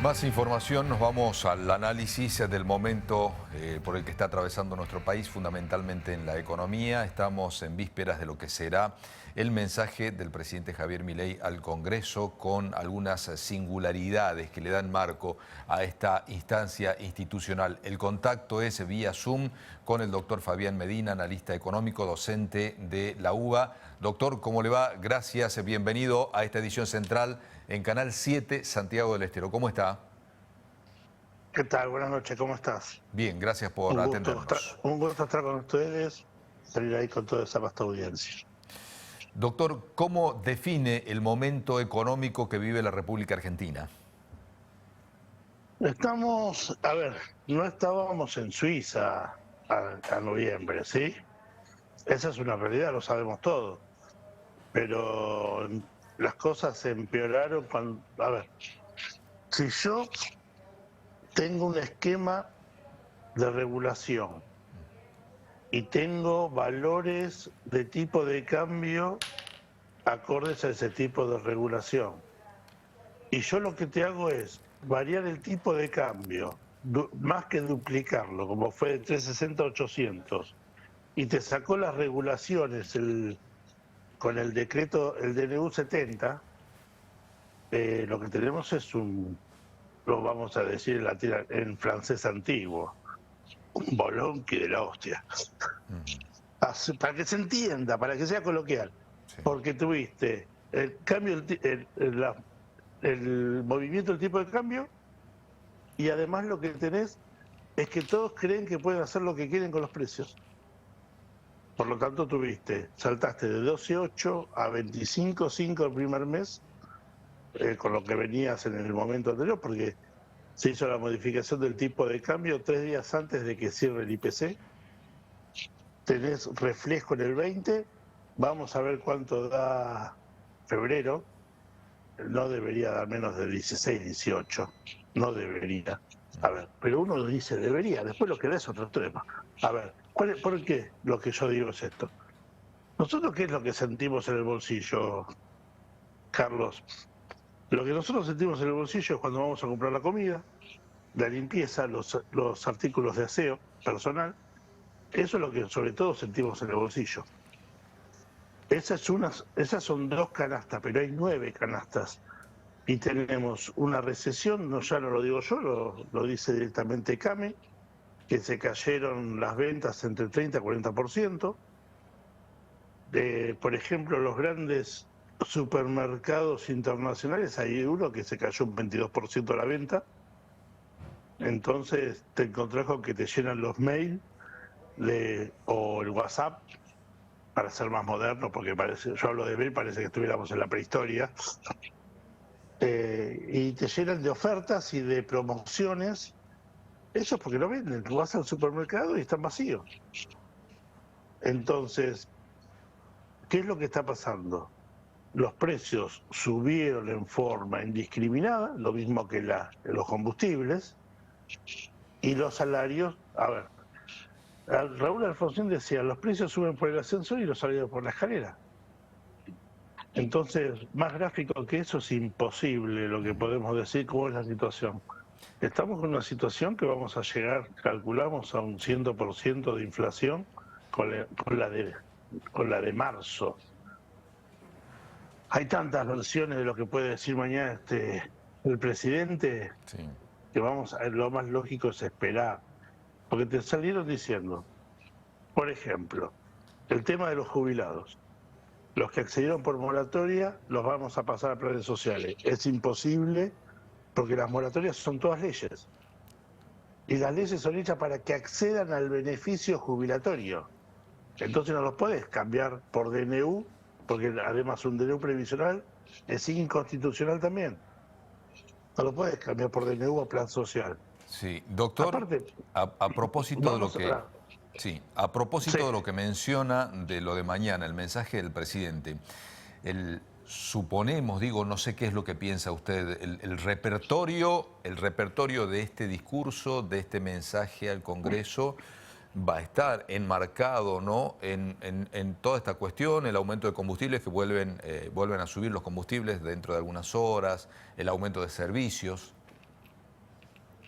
Más información, nos vamos al análisis del momento por el que está atravesando nuestro país, fundamentalmente en la economía. Estamos en vísperas de lo que será el mensaje del presidente Javier Milei al Congreso, con algunas singularidades que le dan marco a esta instancia institucional. El contacto es vía Zoom con el doctor Fabián Medina, analista económico, docente de la UBA. Doctor, ¿cómo le va? Gracias, bienvenido a esta edición central en Canal 7, Santiago del Estero. ¿Cómo está? ¿Qué tal? Buenas noches, ¿cómo estás? Bien, gracias por atendernos. Un gusto estar con ustedes, salir ahí con toda esa vasta audiencia. Doctor, ¿cómo define el momento económico que vive la República Argentina? No estábamos en Suiza a noviembre, ¿sí? Esa es una realidad, lo sabemos todos. Pero las cosas se empeoraron cuando... si yo tengo un esquema de regulación y tengo valores de tipo de cambio acordes a ese tipo de regulación, y yo lo que te hago es variar el tipo de cambio, más que duplicarlo, como fue de 360 a 800, y te sacó las regulaciones con el decreto, el DNU 70, lo que tenemos es lo vamos a decir en francés antiguo, un bolonqui de la hostia. Para que se entienda, para que sea coloquial. Sí. Porque tuviste el cambio, el movimiento del tipo de cambio, y además lo que tenés es que todos creen que pueden hacer lo que quieren con los precios. Por lo tanto, saltaste de 12,8 a 25,5 el primer mes, con lo que venías en el momento anterior, porque se hizo la modificación del tipo de cambio 3 días antes de que cierre el IPC. Tenés reflejo en el 20, vamos a ver cuánto da febrero. No debería dar menos de 16, 18, no debería. Pero uno dice debería, después lo que da es otro tema. ¿Por qué lo que yo digo es esto? ¿Nosotros qué es lo que sentimos en el bolsillo, Carlos? Lo que nosotros sentimos en el bolsillo es cuando vamos a comprar la comida, la limpieza, los artículos de aseo personal. Eso es lo que sobre todo sentimos en el bolsillo. Esas son 2 canastas, pero hay 9 canastas. Y tenemos una recesión, ya no lo digo yo, lo dice directamente CAME, que se cayeron las ventas entre 30 y 40%. Por ejemplo, los grandes supermercados internacionales, hay uno que se cayó un 22% la venta. Entonces te encontrás con que te llenan los mails o el WhatsApp, para ser más moderno, porque yo hablo de mail, parece que estuviéramos en la prehistoria, y te llenan de ofertas y de promociones. Eso es porque no venden. Tú vas al supermercado y están vacíos. Entonces, ¿qué es lo que está pasando? Los precios subieron en forma indiscriminada, lo mismo que los combustibles, y los salarios... Raúl Alfonsín decía, los precios suben por el ascensor y los salarios por la escalera. Entonces, más gráfico que eso es imposible lo que podemos decir cómo es la situación. Estamos en una situación que vamos a llegar, calculamos, a un 100% de inflación con la de marzo. Hay tantas versiones de lo que puede decir mañana el presidente, sí, que lo más lógico es esperar. Porque te salieron diciendo, por ejemplo, el tema de los jubilados. Los que accedieron por moratoria los vamos a pasar a planes sociales. Es imposible porque las moratorias son todas leyes. Y las leyes son hechas para que accedan al beneficio jubilatorio. Entonces no los puedes cambiar por DNU, porque además un DNU previsional es inconstitucional también. No lo puedes cambiar por DNU a plan social. Sí, doctor, aparte, a propósito de lo que... Sí, a propósito de lo que menciona de lo de mañana, el mensaje del presidente, suponemos, no sé qué es lo que piensa usted, el repertorio de este discurso, de este mensaje al Congreso, va a estar enmarcado, ¿no?, en toda esta cuestión, el aumento de combustibles que vuelven a subir los combustibles dentro de algunas horas, el aumento de servicios.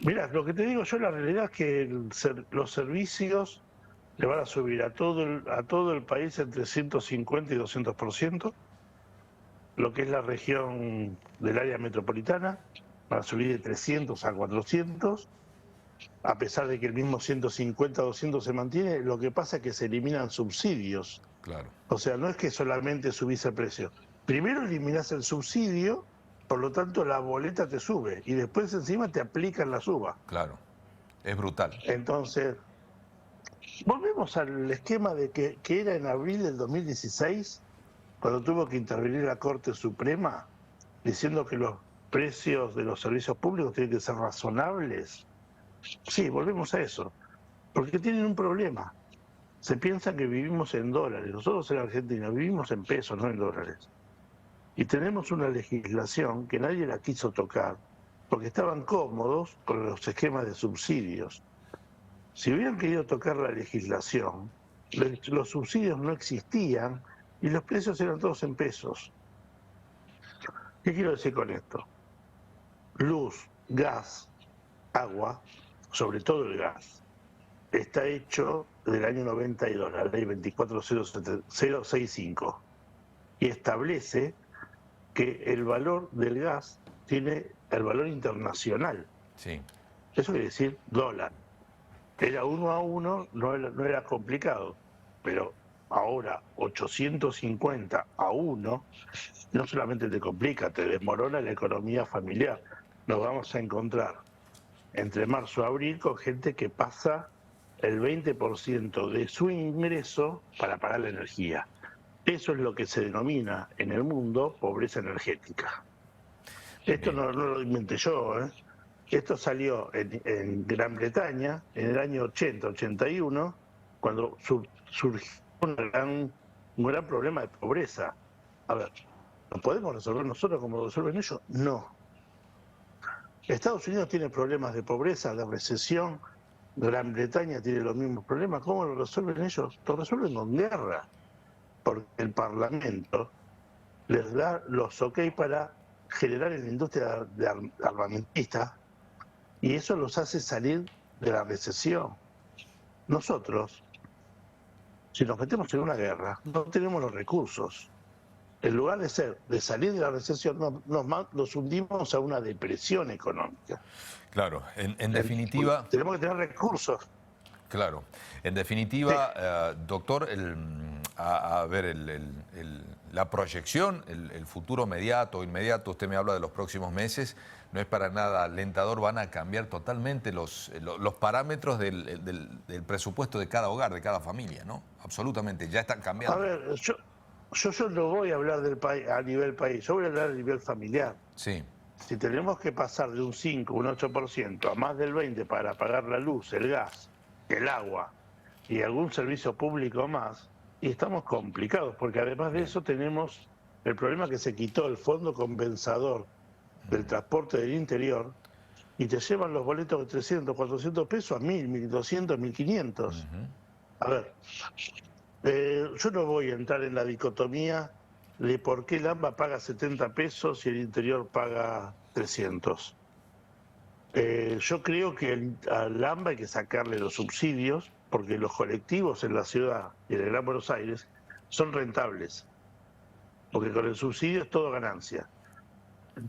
Mira, lo que te digo yo, la realidad es que los servicios le van a subir a todo el país entre 150 y 200%, lo que es la región del área metropolitana, van a subir de 300 a 400, a pesar de que el mismo 150 o 200 se mantiene, lo que pasa es que se eliminan subsidios. Claro, O sea, no es que solamente subís el precio. Primero eliminás el subsidio, por lo tanto la boleta te sube y después encima te aplican la suba. claro. Es brutal. Entonces, volvemos al esquema de que era en abril del 2016, cuando tuvo que intervenir la Corte Suprema, diciendo que los precios de los servicios públicos tienen que ser razonables. Sí, volvemos a eso, porque tienen un problema. Se piensan que vivimos en dólares. Nosotros en Argentina vivimos en pesos, no en dólares. Y tenemos una legislación que nadie la quiso tocar, porque estaban cómodos con los esquemas de subsidios. Si hubieran querido tocar la legislación, los subsidios no existían y los precios eran todos en pesos. ¿Qué quiero decir con esto? Luz, gas, agua, sobre todo el gas, está hecho del año 92, la ley 24065, y establece que el valor del gas tiene el valor internacional. Sí, Eso quiere decir dólar. Era 1 a 1, no era complicado, pero ahora 850 a 1 no solamente te complica, te desmorona la economía familiar. Nos vamos a encontrar entre marzo y abril con gente que pasa el 20% de su ingreso para pagar la energía. Eso es lo que se denomina en el mundo pobreza energética. Esto no lo inventé yo, ¿eh? Esto salió en Gran Bretaña en el año 80-81, cuando surgió un gran problema de pobreza. A ver, ¿lo podemos resolver nosotros como lo resuelven ellos? No. Estados Unidos tiene problemas de pobreza, de recesión. Gran Bretaña tiene los mismos problemas. ¿Cómo lo resuelven ellos? Lo resuelven con guerra, porque el Parlamento les da los ok para generar en la industria armamentista y eso los hace salir de la recesión. Nosotros, si nos metemos en una guerra, no tenemos los recursos. En lugar de salir de la recesión, nos hundimos a una depresión económica. claro. En definitiva... Tenemos que tener recursos. Claro. En definitiva, doctor, a ver, la proyección, el futuro inmediato, usted me habla de los próximos meses, no es para nada alentador, van a cambiar totalmente los parámetros del presupuesto de cada hogar, de cada familia, ¿no? Absolutamente, ya están cambiando. A ver, yo no voy a hablar del país a nivel país, yo voy a hablar a nivel familiar. Sí, Si tenemos que pasar de un 5, un 8% a más del 20% para pagar la luz, el gas, el agua y algún servicio público más, y estamos complicados, porque además de eso tenemos el problema que se quitó el fondo compensador del transporte del interior y te llevan los boletos de 300, 400 pesos a 1.000, 1.200, 1.500. A ver, yo no voy a entrar en la dicotomía de por qué el AMBA paga 70 pesos y el interior paga 300. Yo creo que al AMBA hay que sacarle los subsidios porque los colectivos en la ciudad y en el Gran Buenos Aires son rentables, porque con el subsidio es todo ganancia.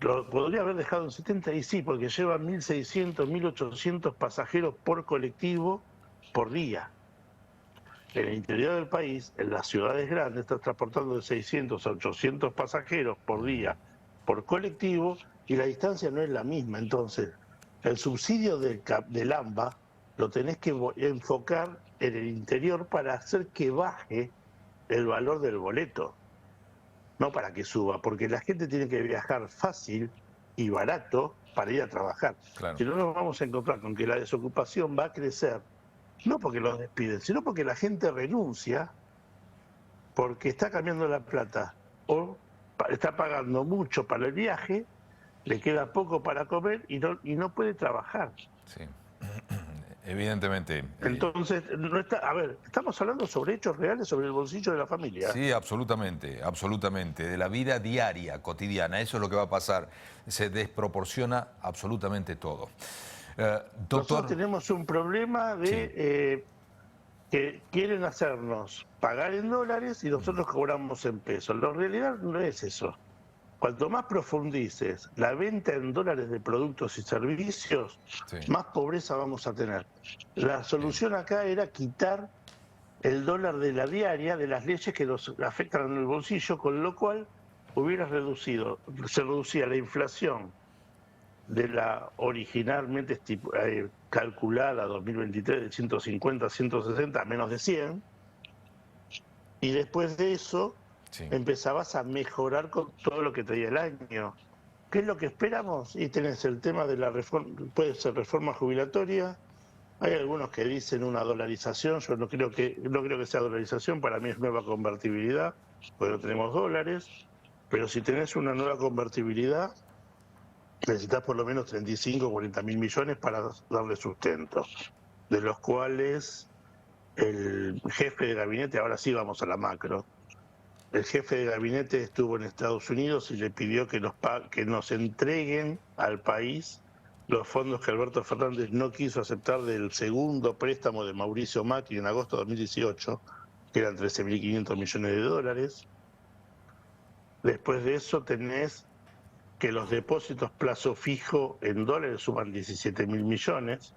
Lo podría haber dejado en 70 y sí, porque llevan 1.600, 1.800 pasajeros por colectivo por día. En el interior del país, en las ciudades grandes, están transportando de 600 a 800 pasajeros por día por colectivo y la distancia no es la misma. Entonces, el subsidio del AMBA lo tenés que enfocar en el interior para hacer que baje el valor del boleto, no para que suba, porque la gente tiene que viajar fácil y barato para ir a trabajar. claro. Si no, nos vamos a encontrar con que la desocupación va a crecer, no porque los despiden, sino porque la gente renuncia porque está cambiando la plata o está pagando mucho para el viaje, le queda poco para comer y no puede trabajar. Sí. Evidentemente. Entonces, no está, a ver, estamos hablando sobre hechos reales, sobre el bolsillo de la familia. Sí, absolutamente, absolutamente. De la vida diaria, cotidiana. Eso es lo que va a pasar. Se desproporciona absolutamente todo. Doctor, Nosotros tenemos un problema de que quieren hacernos pagar en dólares y nosotros cobramos en pesos. La realidad no es eso. Cuanto más profundices la venta en dólares de productos y servicios, sí, más pobreza vamos a tener. La solución acá era quitar el dólar de la diaria, de las leyes que nos afectan en el bolsillo, con lo cual se reducía la inflación de la originalmente calculada 2023 de 150 a 160 a menos de 100, y después de eso sí. empezabas a mejorar con todo lo que te dio el año. ¿Qué es lo que esperamos? Y tenés el tema de la reforma, puede ser reforma jubilatoria. Hay algunos que dicen una dolarización, yo no creo que sea dolarización, para mí es nueva convertibilidad, porque no tenemos dólares, pero si tenés una nueva convertibilidad, necesitas por lo menos 35 o 40 mil millones para darle sustento, de los cuales el jefe de gabinete, ahora sí vamos a la macro, el jefe de gabinete estuvo en Estados Unidos y le pidió que nos entreguen al país los fondos que Alberto Fernández no quiso aceptar del segundo préstamo de Mauricio Macri en agosto de 2018, que eran 13.500 millones de dólares. Después de eso tenés que los depósitos plazo fijo en dólares suman 17.000 millones,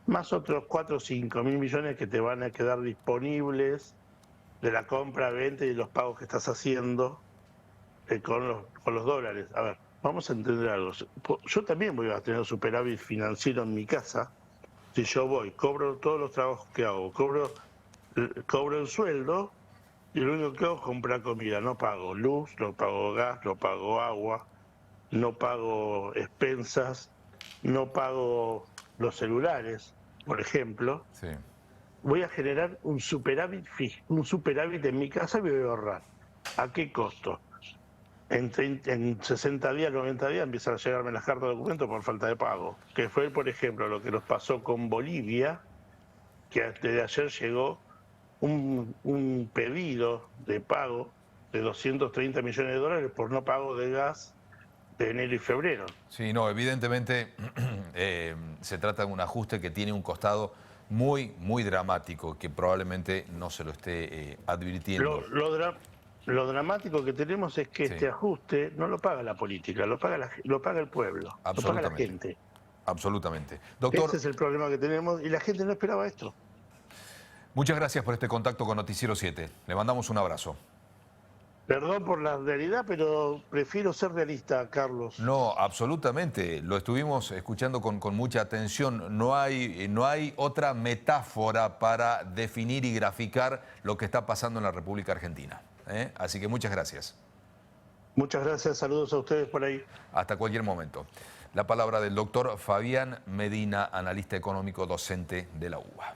más otros 4 o 5.000 millones que te van a quedar disponibles de la compra, venta y los pagos que estás haciendo con los dólares. A ver, vamos a entender algo. Yo también voy a tener superávit financiero en mi casa si yo cobro todos los trabajos que hago, cobro el sueldo y lo único que hago es comprar comida. No pago luz, no pago gas, no pago agua, no pago expensas, no pago los celulares, por ejemplo. Sí. Voy a generar un superávit en mi casa y me voy a ahorrar. ¿A qué costo? En 60 días, 90 días empiezan a llegarme las cartas de documento por falta de pago. Que fue, por ejemplo, lo que nos pasó con Bolivia, que antes de ayer llegó un pedido de pago de 230 millones de dólares por no pago de gas de enero y febrero. Sí, no, evidentemente se trata de un ajuste que tiene un costado muy, muy dramático, que probablemente no se lo esté advirtiendo. Lo dramático que tenemos es que Sí. este ajuste no lo paga la política, lo paga el pueblo, lo paga la gente. Absolutamente. Doctor, Ese es el problema que tenemos y la gente no esperaba esto. muchas gracias por este contacto con Noticiero 7. Le mandamos un abrazo. Perdón por la realidad, pero prefiero ser realista, Carlos. No, absolutamente. Lo estuvimos escuchando con mucha atención. No hay otra metáfora para definir y graficar lo que está pasando en la República Argentina. Así que muchas gracias. Muchas gracias, saludos a ustedes por ahí. Hasta cualquier momento. La palabra del doctor Fabián Medina, analista económico docente de la UBA.